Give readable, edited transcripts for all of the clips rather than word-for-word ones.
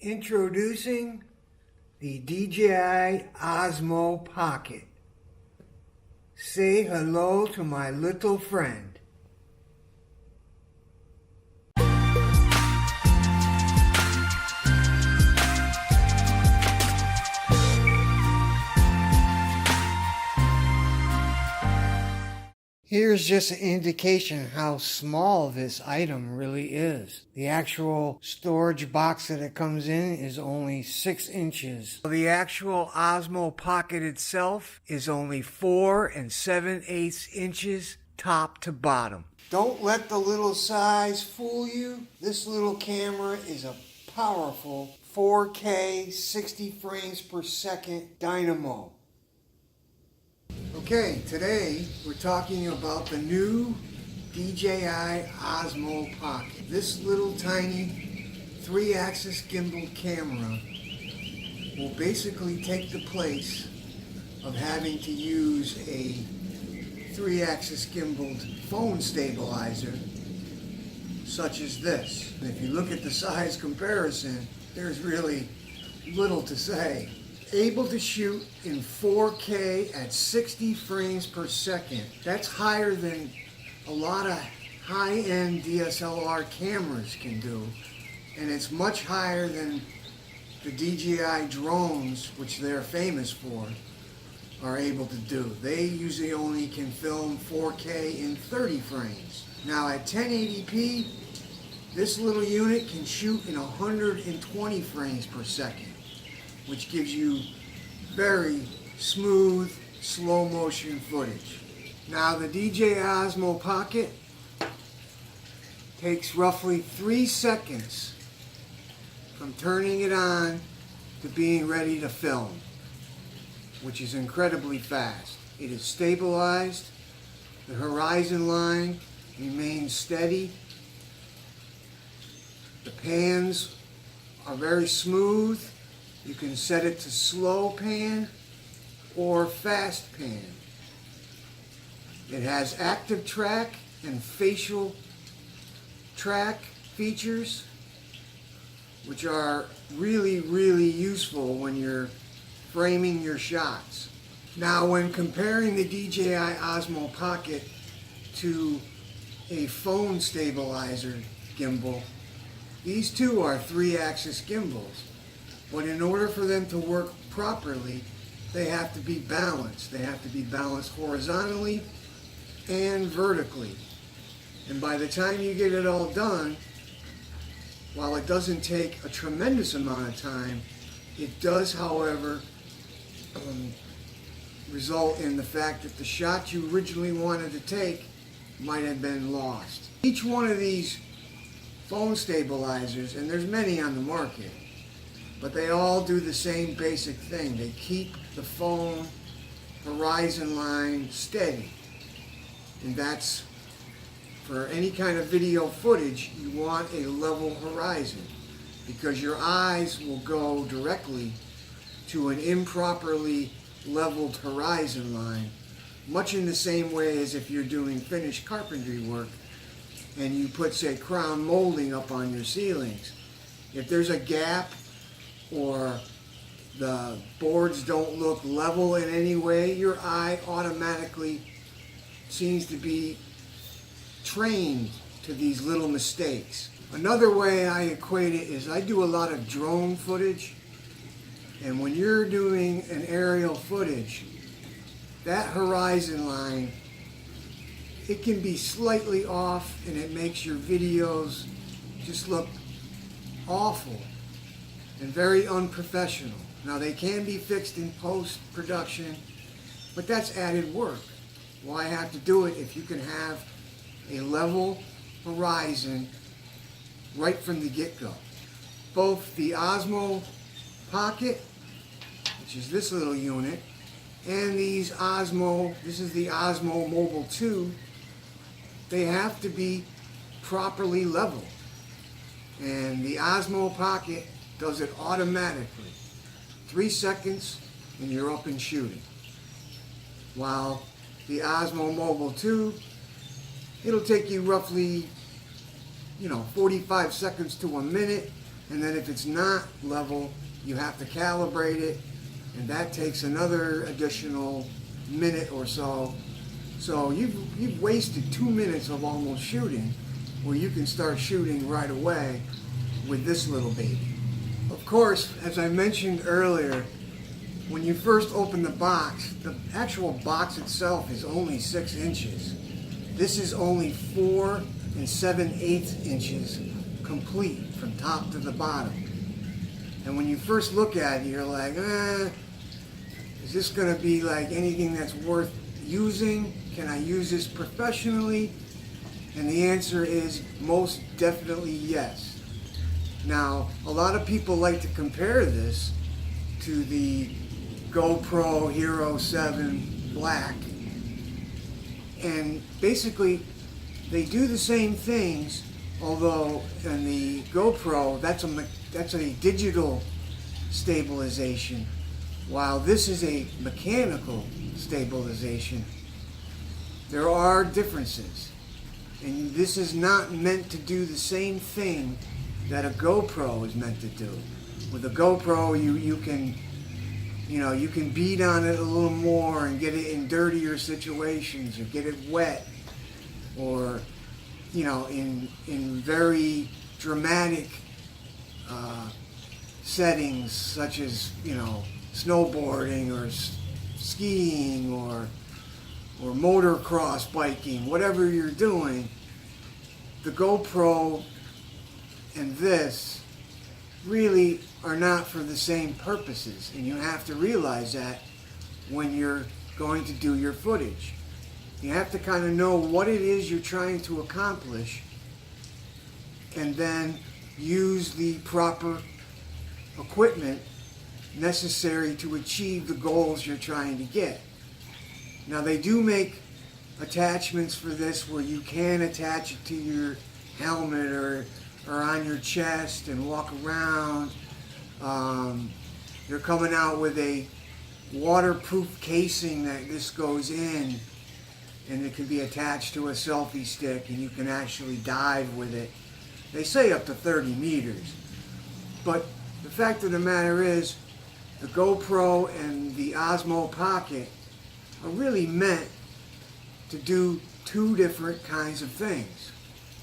Introducing the DJI Osmo Pocket. Say hello to my little friend. Here's just an indication how small this item really is. The actual storage box that it comes in is only 6 inches. The actual Osmo Pocket itself is only 4 7/8 inches top to bottom. Don't let the little size fool you. This little camera is a powerful 4K 60 frames per second dynamo. Okay, today we're talking about the new DJI Osmo Pocket. This little tiny 3-axis gimbal camera will basically take the place of having to use a 3-axis gimbaled phone stabilizer such as this. And if you look at the size comparison, there's really little to say. Able to shoot in 4K at 60 frames per second. That's higher than a lot of high-end DSLR cameras can do, and it's much higher than the DJI drones, which they're famous for, are able to do. They usually only can film 4K in 30 frames. Now at 1080p, this little unit can shoot in 120 frames per second, which gives you very smooth, slow motion footage. Now the DJI Osmo Pocket takes roughly 3 seconds from turning it on to being ready to film, which is incredibly fast. It is stabilized, the horizon line remains steady, the pans are very smooth. You can set it to slow pan or fast pan. It has active track and facial track features, which are really, really useful when you're framing your shots. Now, when comparing the DJI Osmo Pocket to a phone stabilizer gimbal, these two are 3-axis gimbals. But in order for them to work properly, they have to be balanced. They have to be balanced horizontally and vertically. And by the time you get it all done, while it doesn't take a tremendous amount of time, it does, however, result in the fact that the shot you originally wanted to take might have been lost. Each one of these phone stabilizers, and there's many on the market, but they all do the same basic thing. They keep the phone horizon line steady. And that's, for any kind of video footage, you want a level horizon, because your eyes will go directly to an improperly leveled horizon line, much in the same way as if you're doing finished carpentry work and you put, say, crown molding up on your ceilings. If there's a gap or the boards don't look level in any way, your eye automatically seems to be trained to these little mistakes. Another way I equate it is I do a lot of drone footage, and when you're doing an aerial footage, that horizon line, it can be slightly off and it makes your videos just look awful and very unprofessional. Now, they can be fixed in post-production, but that's added work. Why have to do it if you can have a level horizon right from the get-go? Both the Osmo Pocket, which is this little unit, and this is the Osmo Mobile 2, they have to be properly leveled. And the Osmo Pocket does it automatically. 3 seconds and you're up and shooting. While the Osmo Mobile 2, it'll take you roughly 45 seconds to a minute and then if it's not level, you have to calibrate it, and that takes another additional minute or so. So you've wasted 2 minutes of almost shooting, where you can start shooting right away with this little baby. Of course, as I mentioned earlier, when you first open the box, the actual box itself is only 6 inches. This is only 4 7/8 inches complete from top to the bottom. And when you first look at it, you're like, is this going to be like anything that's worth using? Can I use this professionally? And the answer is most definitely yes. Now, a lot of people like to compare this to the GoPro Hero 7 Black. And basically, they do the same things, although in the GoPro, that's a digital stabilization, while this is a mechanical stabilization. There are differences, and this is not meant to do the same thing that a GoPro is meant to do. With a GoPro, you can beat on it a little more and get it in dirtier situations, or get it wet, or in very dramatic settings, such as snowboarding or skiing or motocross biking, whatever you're doing. The GoPro and this really are not for the same purposes, and you have to realize that when you're going to do your footage. You have to kind of know what it is you're trying to accomplish, and then use the proper equipment necessary to achieve the goals you're trying to get. Now, they do make attachments for this where you can attach it to your helmet or on your chest and walk around. They're coming out with a waterproof casing that this goes in, and it can be attached to a selfie stick, and you can actually dive with it. They say up to 30 meters. But the fact of the matter is, the GoPro and the Osmo Pocket are really meant to do two different kinds of things.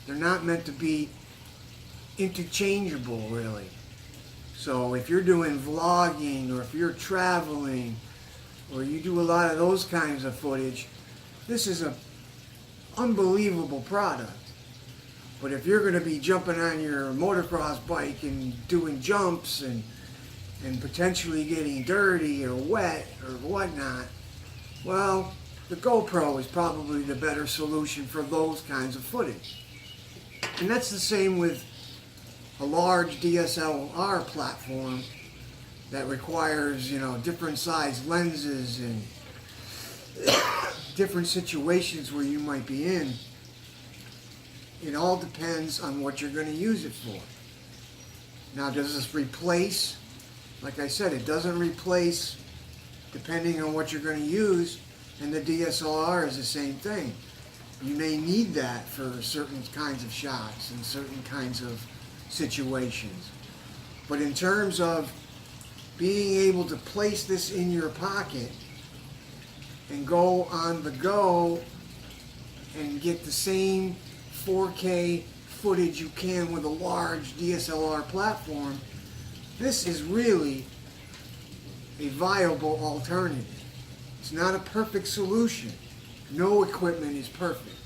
They're not meant to be interchangeable, really. So if you're doing vlogging, or if you're traveling, or you do a lot of those kinds of footage, this is an unbelievable product. But if you're going to be jumping on your motocross bike and doing jumps and potentially getting dirty or wet or whatnot, well, the GoPro is probably the better solution for those kinds of footage. And that's the same with a large DSLR platform that requires, different size lenses and different situations where you might be in. It all depends on what you're going to use it for. Now, does this replace? Like I said, it doesn't replace depending on what you're going to use, and the DSLR is the same thing. You may need that for certain kinds of shots and certain kinds of situations. But in terms of being able to place this in your pocket and go on the go and get the same 4K footage you can with a large DSLR platform, this is really a viable alternative. It's not a perfect solution. No equipment is perfect.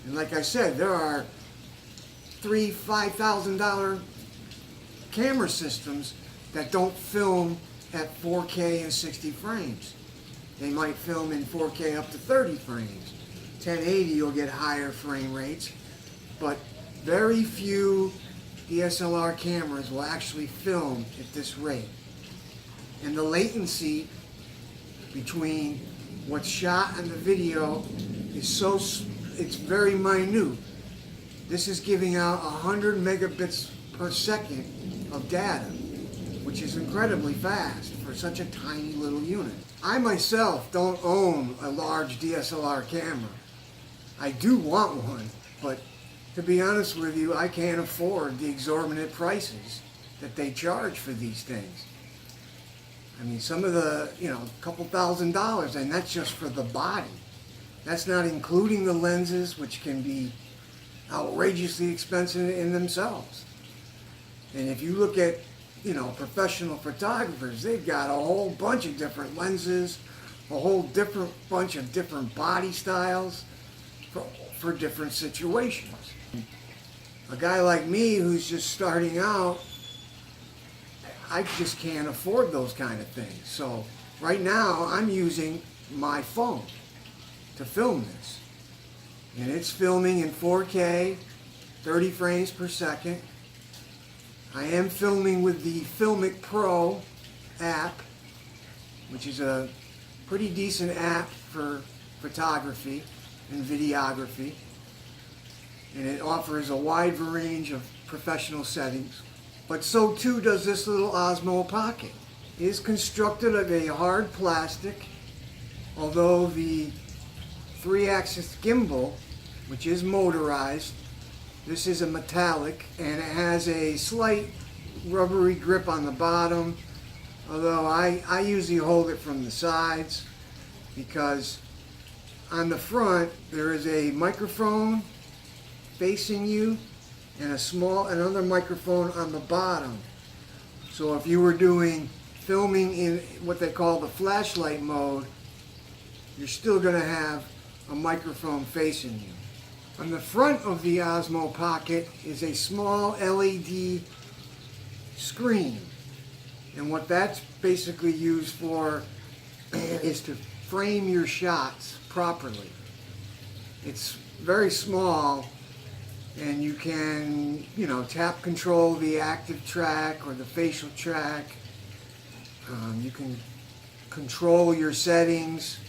And like I said, there are $3,000, $5,000 camera systems that don't film at 4K and 60 frames. They might film in 4K up to 30 frames. 1080 you'll get higher frame rates, but very few DSLR cameras will actually film at this rate. And the latency between what's shot and the video is it's very minute. This is giving out 100 megabits per second of data, which is incredibly fast for such a tiny little unit. I myself don't own a large DSLR camera. I do want one, but to be honest with you, I can't afford the exorbitant prices that they charge for these things. I mean, some of the, a couple $1,000s, and that's just for the body. That's not including the lenses, which can be outrageously expensive in themselves. And if you look at, professional photographers, they've got a whole bunch of different lenses, a whole different bunch of different body styles for different situations. A guy like me who's just starting out, I just can't afford those kind of things. So right now I'm using my phone to film this. And it's filming in 4K, 30 frames per second. I am filming with the Filmic Pro app, which is a pretty decent app for photography and videography. And it offers a wide range of professional settings. But so too does this little Osmo Pocket. It is constructed of a hard plastic, although the 3-axis gimbal, which is motorized, this is a metallic, and it has a slight rubbery grip on the bottom, although I usually hold it from the sides, because on the front there is a microphone facing you and another microphone on the bottom. So if you were doing filming in what they call the flashlight mode, you're still going to have a microphone facing you. On the front of the Osmo Pocket is a small LED screen, and what that's basically used for is to frame your shots properly. It's very small, and you can, tap control the active track or the facial track. You can control your settings.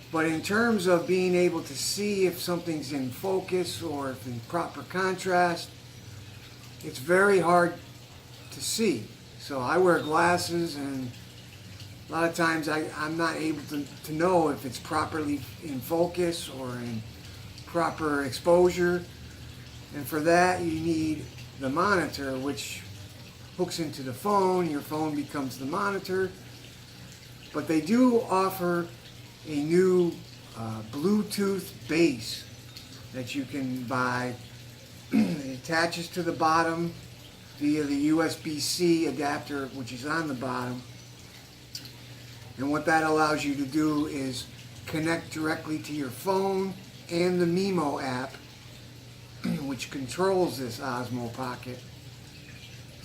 But in terms of being able to see if something's in focus or if in proper contrast, it's very hard to see. So I wear glasses, and a lot of times I'm not able to know if it's properly in focus or in proper exposure. And for that you need the monitor, which hooks into the phone. Your phone becomes the monitor. But they do offer a new Bluetooth base that you can buy. It attaches to the bottom via the USB-C adapter, which is on the bottom. And what that allows you to do is connect directly to your phone and the Mimo app, which controls this Osmo Pocket.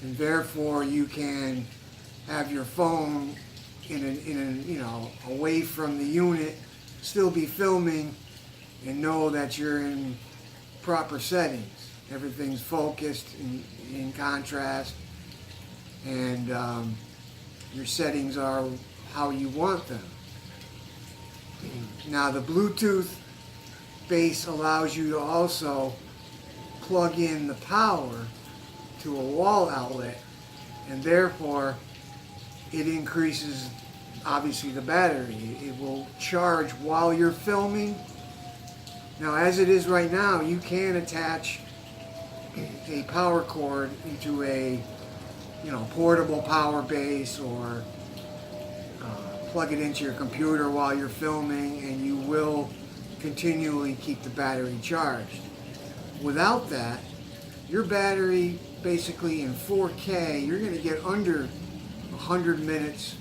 And therefore you can have your phone away from the unit, still be filming, and know that you're in proper settings. Everything's focused in contrast, and your settings are how you want them. Now the Bluetooth base allows you to also plug in the power to a wall outlet, and therefore it increases, obviously, the battery. It will charge while you're filming. Now, as it is right now, you can attach a power cord into a portable power base, or plug it into your computer while you're filming, and you will continually keep the battery charged. Without that, your battery, basically in 4K, you're going to get under 100 minutes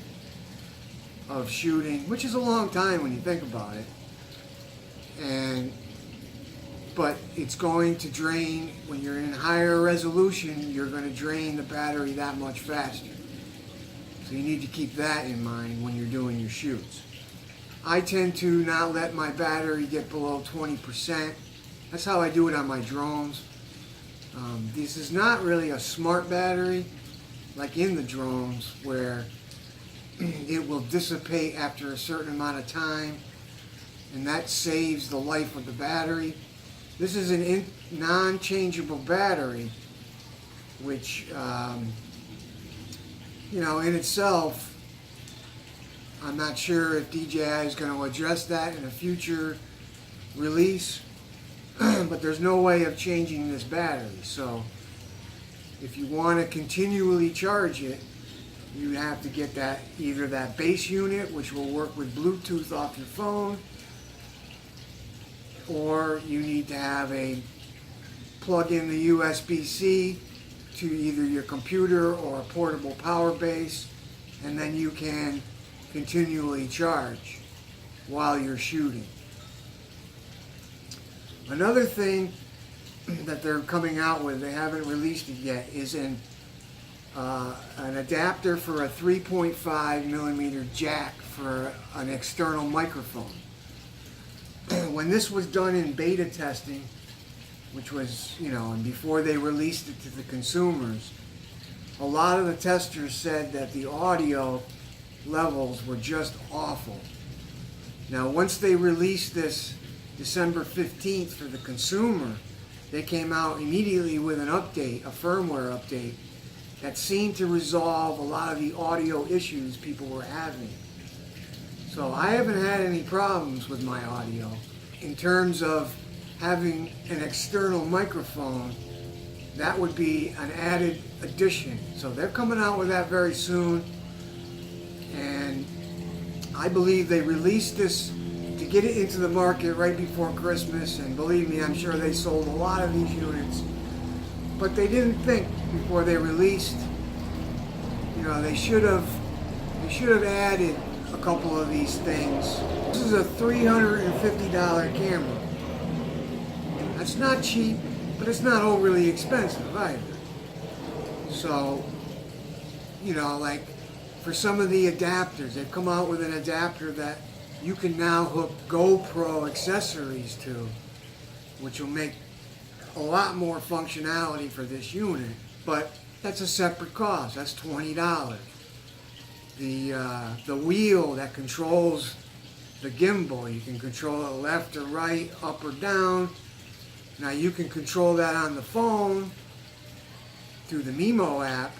of shooting, which is a long time when you think about it. But it's going to drain, when you're in higher resolution, you're going to drain the battery that much faster. So you need to keep that in mind when you're doing your shoots. I tend to not let my battery get below 20%. That's how I do it on my drones. This is not really a smart battery, like in the drones, where it will dissipate after a certain amount of time, and that saves the life of the battery. This is a non-changeable battery, which, in itself, I'm not sure if DJI is going to address that in a future release, but there's no way of changing this battery. So if you want to continually charge it, you have to get either that base unit, which will work with Bluetooth off your phone, or you need to have plug in the USB-C to either your computer or a portable power base, and then you can continually charge while you're shooting. Another thing that they're coming out with, they haven't released it yet, is an adapter for a 3.5 millimeter jack for an external microphone. When this was done in beta testing, which was, and before they released it to the consumers, a lot of the testers said that the audio levels were just awful. Now, once they released this December 15th for the consumer, they came out immediately with an update, a firmware update, that seemed to resolve a lot of the audio issues people were having. So I haven't had any problems with my audio. In terms of having an external microphone, that would be an added addition. So they're coming out with that very soon, and I believe they released this to get it into the market right before Christmas, and believe me, I'm sure they sold a lot of these units, but they didn't think before they released, they should have added a couple of these things. This is a $350 camera. That's not cheap, but it's not overly expensive either. So, like for some of the adapters, they've come out with an adapter that you can now hook GoPro accessories to, which will make a lot more functionality for this unit, but that's a separate cost. That's $20. The wheel that controls the gimbal, you can control it left or right, up or down. Now you can control that on the phone through the Mimo app,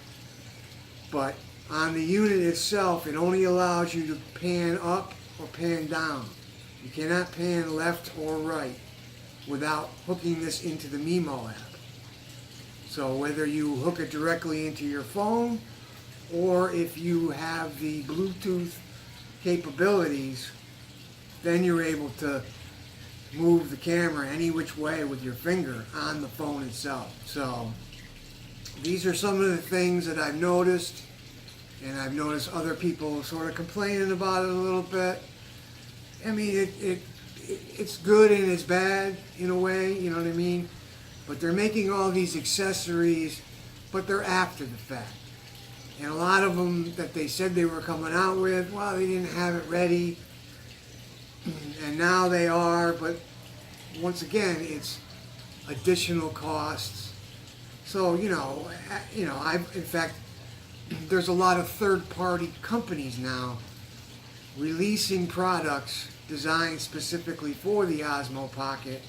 but on the unit itself, it only allows you to pan up or pan down. You cannot pan left or right without hooking this into the Mimo app. So whether you hook it directly into your phone, or if you have the Bluetooth capabilities, then you're able to move the camera any which way with your finger on the phone itself. So these are some of the things that I've noticed, and I've noticed other people sort of complaining about it a little bit. I mean, it's good and it's bad in a way, you know what I mean? But they're making all these accessories, but they're after the fact. And a lot of them that they said they were coming out with, well, they didn't have it ready, and now they are, but once again, it's additional costs. So, in fact, there's a lot of third-party companies now releasing products designed specifically for the Osmo Pocket,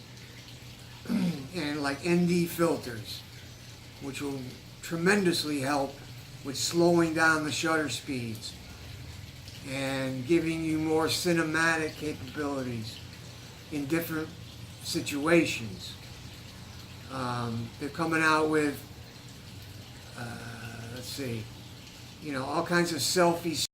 and like ND filters, which will tremendously help with slowing down the shutter speeds and giving you more cinematic capabilities in different situations. They're coming out with, all kinds of selfies.